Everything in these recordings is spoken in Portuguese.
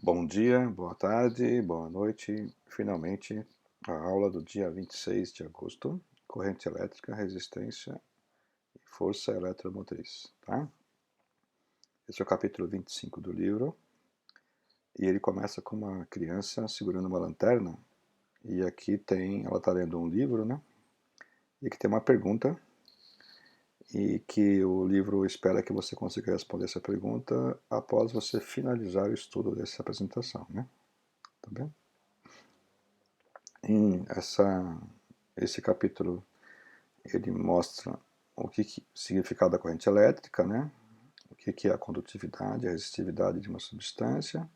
Bom dia, boa tarde, boa noite. Finalmente, a aula do dia 26 de agosto, corrente elétrica, resistência e força eletromotriz, tá? Esse é o capítulo 25 do livro, e ele começa com uma criança segurando uma lanterna, e aqui ela está lendo um livro, né? E aqui tem uma pergunta, e que o livro espera que você consiga responder essa pergunta após você finalizar o estudo dessa apresentação, né? Tá bem? Esse capítulo ele mostra o significado da corrente elétrica, né? O que é a condutividade, a resistividade de uma substância,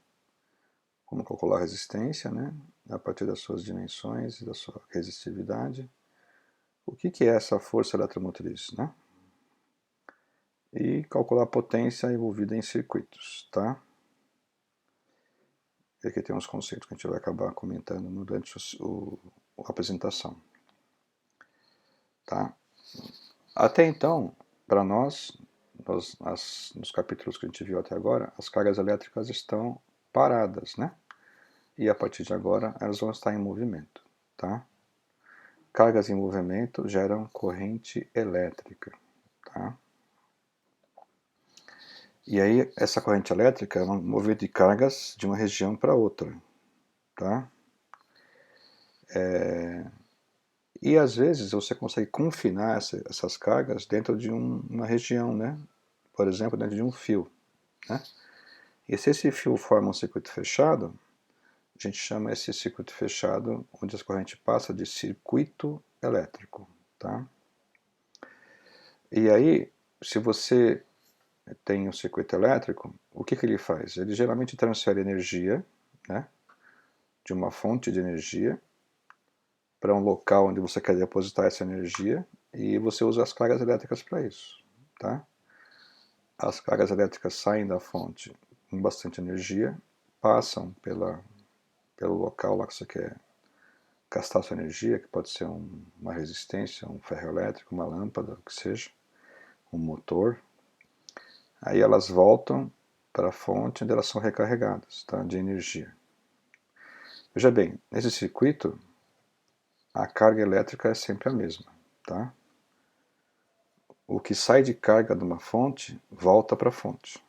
como calcular a resistência, né? A partir das suas dimensões e da sua resistividade. O que é essa força eletromotriz, né? E calcular a potência envolvida em circuitos, tá? E aqui tem uns conceitos que a gente vai acabar comentando durante a apresentação, tá? Até então, para nós, nos capítulos que a gente viu até agora, as cargas elétricas estão paradas, né? E a partir de agora elas vão estar em movimento, tá? Cargas em movimento geram corrente elétrica, tá? E aí essa corrente elétrica é movida de cargas de uma região para outra, tá? E às vezes você consegue confinar essas cargas dentro de uma região, né? Por exemplo, dentro de um fio, né? E se esse fio forma um circuito fechado, a gente chama esse circuito fechado, onde a corrente passa, de circuito elétrico, tá? E aí, se você tem um circuito elétrico, o que ele faz? Ele geralmente transfere energia, né, de uma fonte de energia para um local onde você quer depositar essa energia, e você usa as cargas elétricas para isso, tá? As cargas elétricas saem da fonte com bastante energia, passam pelo local lá que você quer gastar sua energia, que pode ser uma resistência, um ferro elétrico, uma lâmpada, o que seja, um motor. Aí elas voltam para a fonte onde elas são recarregadas, tá, de energia. Veja bem, nesse circuito, a carga elétrica é sempre a mesma, tá? O que sai de carga de uma fonte, volta para a fonte,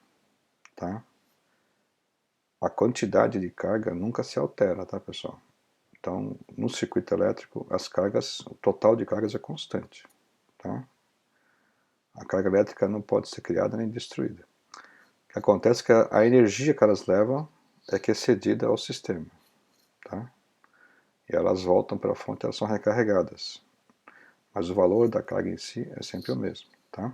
tá? A quantidade de carga nunca se altera, tá, pessoal? Então, no circuito elétrico, o total de cargas é constante, tá? A carga elétrica não pode ser criada nem destruída. O que acontece é que a energia que elas levam é que é cedida ao sistema, tá? E elas voltam para a fonte, elas são recarregadas. Mas o valor da carga em si é sempre o mesmo, tá?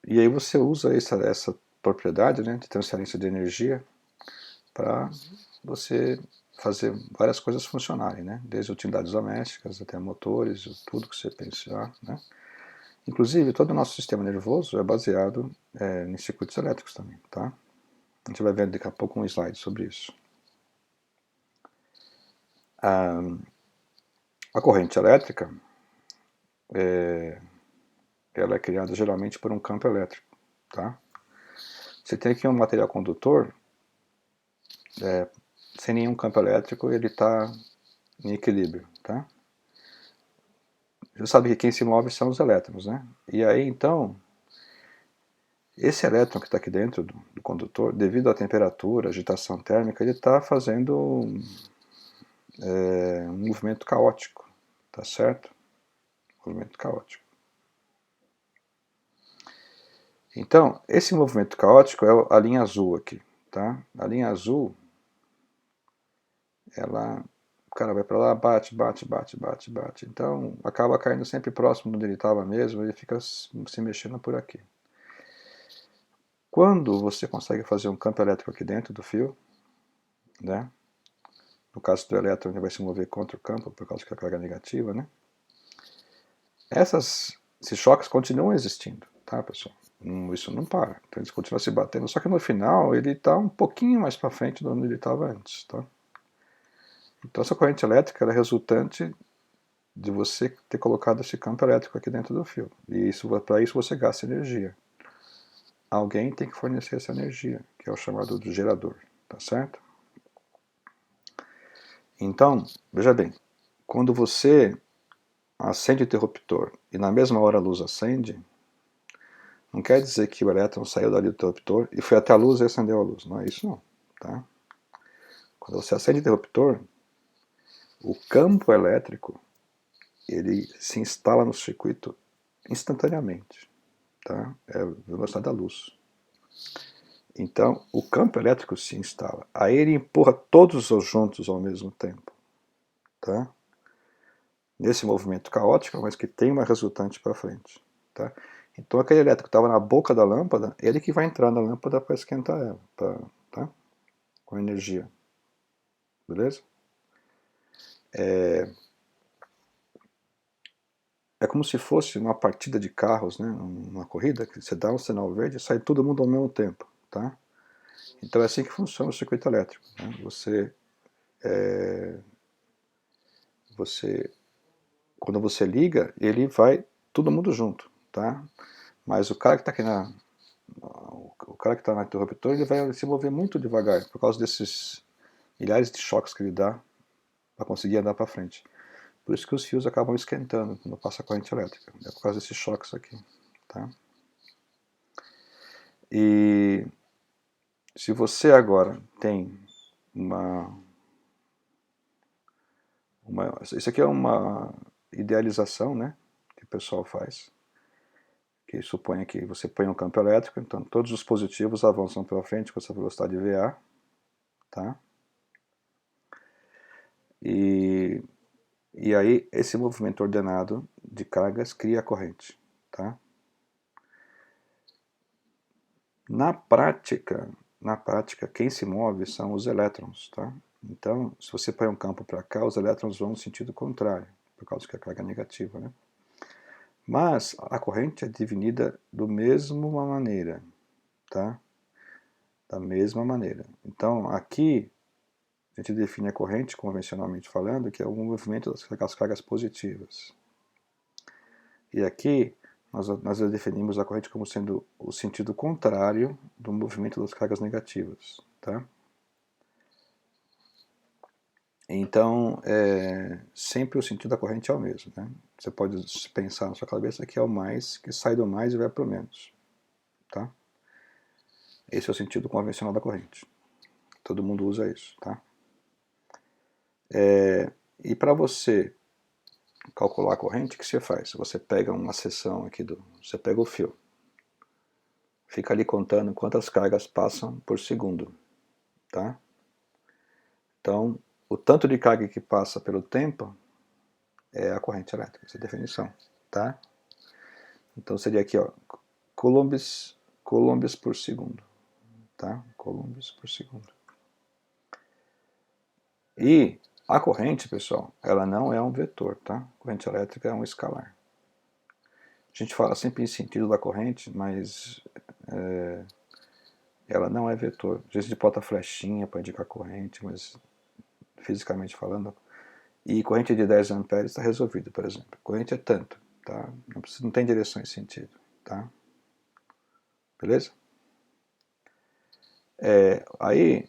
E aí você usa essa propriedade, né, de transferência de energia para você fazer várias coisas funcionarem, né? Desde utilidades domésticas até motores, tudo que você pensar, né? Inclusive, todo o nosso sistema nervoso é baseado em circuitos elétricos também, tá? A gente vai ver daqui a pouco um slide sobre isso. A corrente elétrica ela é criada geralmente por um campo elétrico, tá? Você tem aqui um material condutor, sem nenhum campo elétrico, ele está em equilíbrio, tá? Você sabe que quem se move são os elétrons, né? E aí, então, esse elétron que está aqui dentro do condutor, devido à temperatura, agitação térmica, ele está fazendo um movimento caótico, tá certo? Movimento caótico. Então, esse movimento caótico é a linha azul aqui, tá? A linha azul, o cara vai para lá, bate, bate, bate, bate, bate. Então, acaba caindo sempre próximo de onde ele estava mesmo, ele fica se mexendo por aqui. Quando você consegue fazer um campo elétrico aqui dentro do fio, né? No caso do elétron, ele vai se mover contra o campo, por causa que a carga é negativa, né? Esses choques continuam existindo, tá, pessoal? Isso não para, então eles continuam se batendo, só que no final ele está um pouquinho mais para frente de onde ele estava antes, tá? Então essa corrente elétrica é resultante de você ter colocado esse campo elétrico aqui dentro do fio, e para isso você gasta energia. alguém tem que fornecer essa energia, que é o chamado do gerador, tá certo? Então, veja bem, quando você acende o interruptor e na mesma hora a luz acende, não quer dizer que o elétron saiu dali do interruptor e foi até a luz e acendeu a luz. Não é isso não. Tá? Quando você acende o interruptor, o campo elétrico ele se instala no circuito instantaneamente. Tá? É a velocidade da luz. Então, o campo elétrico se instala. Aí ele empurra todos os juntos ao mesmo tempo. Tá? Nesse movimento caótico, mas que tem uma resultante para frente. Tá? Então aquele elétron que estava na boca da lâmpada, ele que vai entrar na lâmpada para esquentar ela, tá? Com energia. Beleza? É como se fosse uma partida de carros, né? Uma corrida, que você dá um sinal verde e sai todo mundo ao mesmo tempo. Tá? Então é assim que funciona o circuito elétrico. Né? Quando você liga, ele vai todo mundo junto. Tá? Mas o cara que está aqui o cara que está no interruptor, ele vai se mover muito devagar, por causa desses milhares de choques que ele dá para conseguir andar para frente. Por isso que os fios acabam esquentando quando passa a corrente elétrica. É por causa desses choques aqui. Tá? E se você agora tem isso aqui é uma idealização, né, que o pessoal faz, que supõe que você põe um campo elétrico, então todos os positivos avançam para frente com essa velocidade VA, tá? E aí esse movimento ordenado de cargas cria a corrente, tá? Na prática, quem se move são os elétrons, tá? Então, se você põe um campo para cá, os elétrons vão no sentido contrário, por causa que a carga é negativa, né? Mas a corrente é dividida da mesma maneira, tá? Da mesma maneira. Então, aqui a gente define a corrente, convencionalmente falando, que é o movimento das cargas positivas. E aqui nós definimos a corrente como sendo o sentido contrário do movimento das cargas negativas, tá? Então, sempre o sentido da corrente é o mesmo, né? Você pode pensar na sua cabeça que é o mais, que sai do mais e vai para o menos, tá? Esse é o sentido convencional da corrente. Todo mundo usa isso, tá? E para você calcular a corrente, o que você faz? Você pega uma seção aqui você pega o fio, fica ali contando quantas cargas passam por segundo, tá? Então, o tanto de carga que passa pelo tempo é a corrente elétrica, essa é a definição, tá? Então seria aqui, ó, coulombs por segundo, tá? Coulombs por segundo. E a corrente, pessoal, ela não é um vetor, tá? A corrente elétrica é um escalar. A gente fala sempre em sentido da corrente, mas ela não é vetor. Às vezes a gente bota flechinha para indicar corrente, mas fisicamente falando. E corrente de 10 amperes está resolvido, por exemplo. Corrente é tanto, tá? Não tem direção e sentido, tá? Beleza? Aí,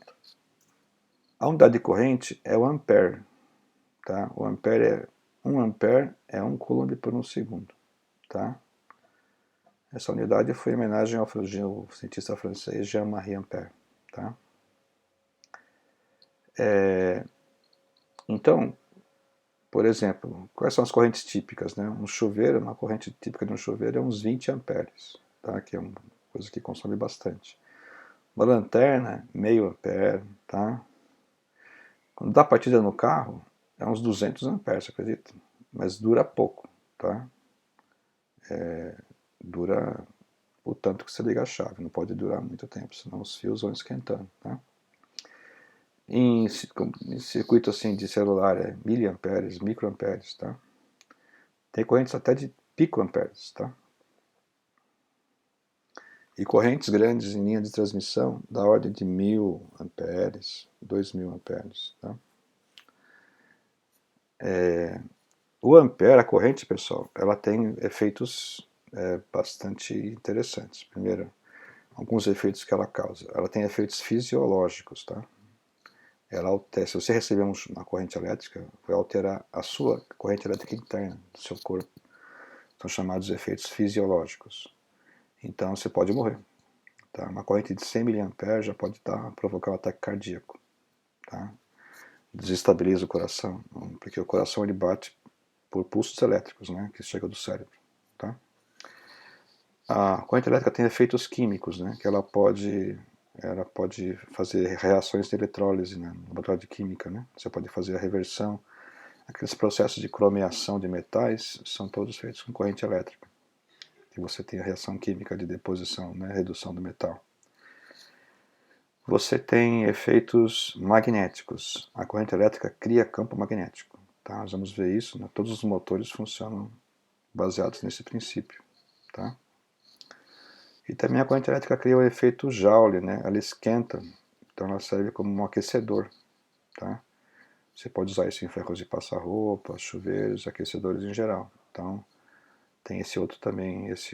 a unidade de corrente é o ampere, tá? O ampere é 1 ampere é 1 coulomb por 1 segundo, tá? Essa unidade foi em homenagem ao cientista francês Jean-Marie Ampère, tá? Então, por exemplo, quais são as correntes típicas, né? Um chuveiro, uma corrente típica de um chuveiro é uns 20 amperes, tá? Que é uma coisa que consome bastante. Uma lanterna, meio ampere, tá? Quando dá partida no carro, é uns 200 amperes, você acredita? Mas dura pouco, tá? Dura o tanto que você liga a chave, não pode durar muito tempo, senão os fios vão esquentando, tá? Em circuito assim de celular é miliamperes, microamperes, tá? Tem correntes até de picoamperes, tá? E correntes grandes em linha de transmissão da ordem de 1000 amperes, 2000 amperes, tá? O ampere, a corrente, pessoal, ela tem efeitos bastante interessantes. Primeiro, alguns efeitos que ela causa. Ela tem efeitos fisiológicos, tá? Ela altera, se você receber uma corrente elétrica, vai alterar a sua corrente elétrica interna do seu corpo. São chamados efeitos fisiológicos. Então você pode morrer. Tá? Uma corrente de 100 mA já pode provocar um ataque cardíaco. Tá? Desestabiliza o coração, porque o coração ele bate por pulsos elétricos, né, que chegam do cérebro. Tá? A corrente elétrica tem efeitos químicos, né, que ela pode fazer reações de eletrólise, né, no laboratório de química. Né? Você pode fazer a reversão. Aqueles processos de cromeação de metais são todos feitos com corrente elétrica. E você tem a reação química de deposição, né, redução do metal. Você tem efeitos magnéticos. A corrente elétrica cria campo magnético. Tá? Nós vamos ver isso, né? Todos os motores funcionam baseados nesse princípio. Tá? E também a corrente elétrica cria o efeito Joule, né? Ela esquenta, então ela serve como um aquecedor. Tá? Você pode usar isso em ferros de passar roupa, chuveiros, aquecedores em geral. Então tem esse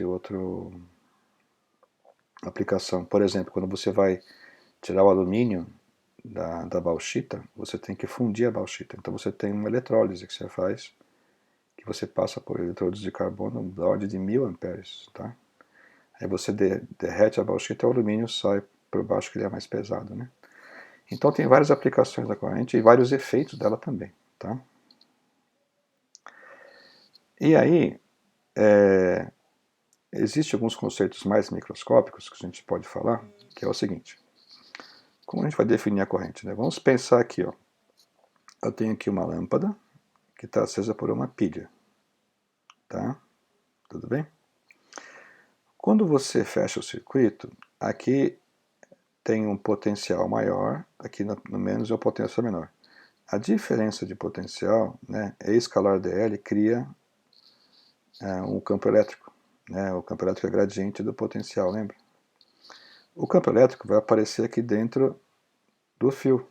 outro aplicação. Por exemplo, quando você vai tirar o alumínio da bauxita, você tem que fundir a bauxita. Então você tem uma eletrólise que você faz, que você passa por eletrodos de carbono da ordem de 1000 amperes. Tá? Aí você derrete a bauxita e o alumínio sai por baixo, que ele é mais pesado. Né? Então tem várias aplicações da corrente e vários efeitos dela também. Tá? E aí, existem alguns conceitos mais microscópicos que a gente pode falar, que é o seguinte. Como a gente vai definir a corrente? Né? Vamos pensar aqui. Ó. Eu tenho aqui uma lâmpada que está acesa por uma pilha. Tá? Tudo bem? Quando você fecha o circuito, aqui tem um potencial maior, aqui no menos é o potencial menor. A diferença de potencial, né, E escalar dl cria um campo elétrico. Né, o campo elétrico é gradiente do potencial, lembra? O campo elétrico vai aparecer aqui dentro do fio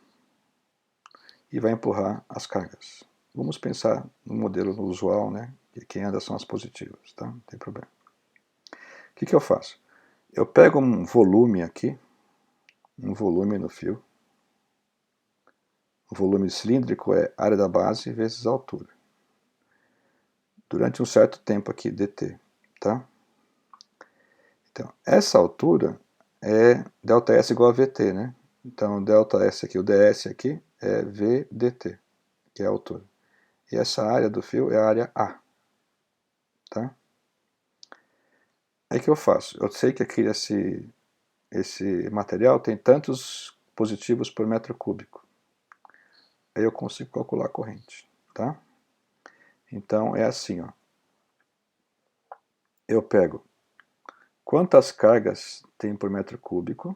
e vai empurrar as cargas. Vamos pensar no modelo usual, né, que quem anda são as positivas, tá? Não tem problema. O que eu faço? Eu pego um volume aqui, um volume no fio. O volume cilíndrico é área da base vezes a altura. Durante um certo tempo aqui, dt. Tá? Então, essa altura é ΔS igual a VT, né? Então, ΔS aqui, o ds aqui é V dt, que é a altura. E essa área do fio é a área A. Tá? Aí o que eu faço? Eu sei que aqui esse material tem tantos positivos por metro cúbico. Aí eu consigo calcular a corrente. Tá? Então, é assim, ó. Eu pego quantas cargas tem por metro cúbico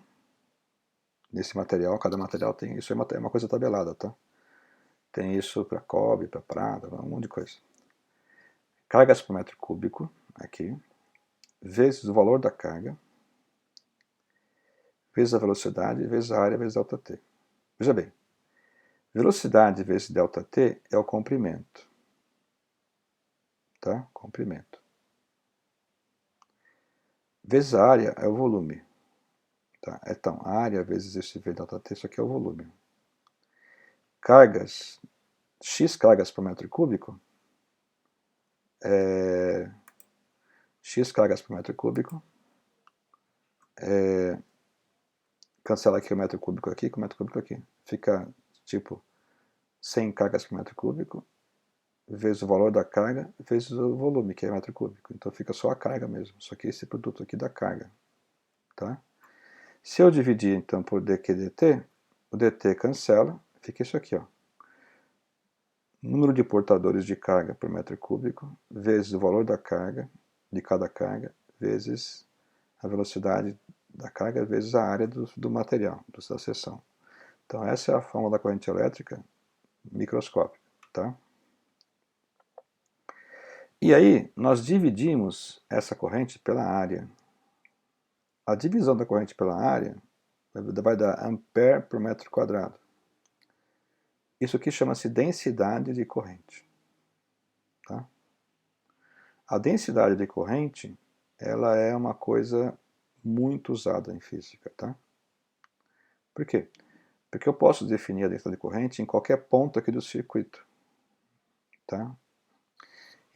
nesse material. Cada material tem isso, é uma coisa tabelada, tá? Tem isso para cobre, para prata, um monte de coisa. Cargas por metro cúbico, aqui, vezes o valor da carga, vezes a velocidade, vezes a área, vezes ΔT. Veja bem, velocidade vezes ΔT é o comprimento. Tá? Comprimento. Vezes a área é o volume. Tá? Então, a área vezes esse V ΔT, isso aqui é o volume. Cargas, X cargas por metro cúbico, X cargas por metro cúbico, cancela aqui o metro cúbico aqui com o metro cúbico aqui. Fica tipo 100 cargas por metro cúbico, vezes o valor da carga, vezes o volume, que é metro cúbico. Então fica só a carga mesmo, só que esse produto aqui da carga. Tá? Se eu dividir então por dQdt, o dt cancela, fica isso aqui, ó. Número de portadores de carga por metro cúbico, vezes o valor da carga, de cada carga, vezes a velocidade da carga, vezes a área do material, da seção. Então essa é a fórmula da corrente elétrica microscópica. Tá? E aí nós dividimos essa corrente pela área. A divisão da corrente pela área vai dar ampere por metro quadrado. Isso aqui chama-se densidade de corrente. A densidade de corrente, ela é uma coisa muito usada em física, tá? Por quê? Porque eu posso definir a densidade de corrente em qualquer ponto aqui do circuito, tá?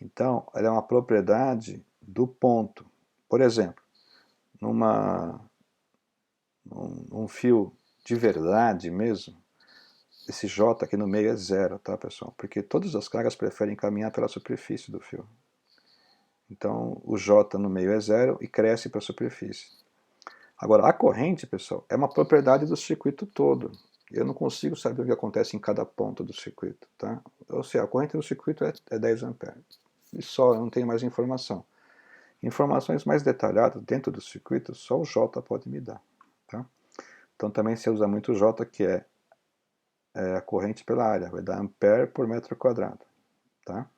Então, ela é uma propriedade do ponto. Por exemplo, num fio de verdade mesmo, esse J aqui no meio é zero, tá, pessoal? Porque todas as cargas preferem caminhar pela superfície do fio. Então, o J no meio é zero e cresce para a superfície. Agora, a corrente, pessoal, é uma propriedade do circuito todo. Eu não consigo saber o que acontece em cada ponto do circuito, tá? Ou seja, a corrente do circuito é 10 amperes. E só, eu não tenho mais informação. Informações mais detalhadas dentro do circuito, só o J pode me dar, tá? Então também se usa muito o J, que é a corrente pela área, vai dar ampere por metro quadrado, tá?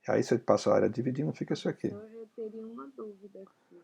Aí você passa a área dividindo, fica isso aqui. Eu teria uma dúvida aqui.